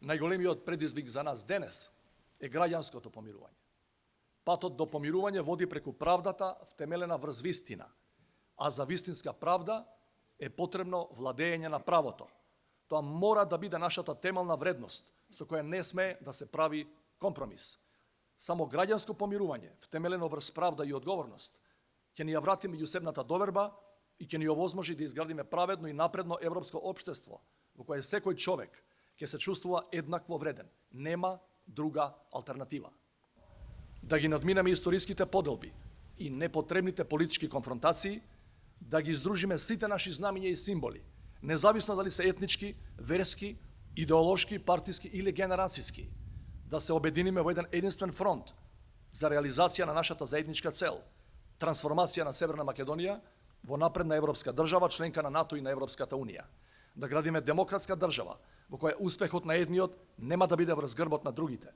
Најголемиот предизвик за нас денес е граѓанското помирување. Патот до помирување води преку правдата втемелена врз вистина, а за вистинска правда е потребно владење на правото. Тоа мора да биде нашата темелна вредност, со која не сме да се прави компромис. Само граѓанско помирување, втемелено врз правда и одговорност, ќе ни ја врати меѓусебната доверба и ќе ни овозможи да изградиме праведно и напредно европско општество, во кое секој човек ќе се чувствува еднакво вреден. Нема друга алтернатива. Да ги надминеме историските поделби и непотребните политички конфронтации, да ги издружиме сите наши знамиња и символи, независно дали се етнички, верски, идеолошки, партиски или генерацијски, да се обединиме во еден единствен фронт за реализација на нашата заедничка цел, трансформација на Северна Македонија во напредна европска држава, членка на НАТО и на Европската Унија. Да градиме демократска држава, во која успехот на едниот нема да биде врз грбот на другите,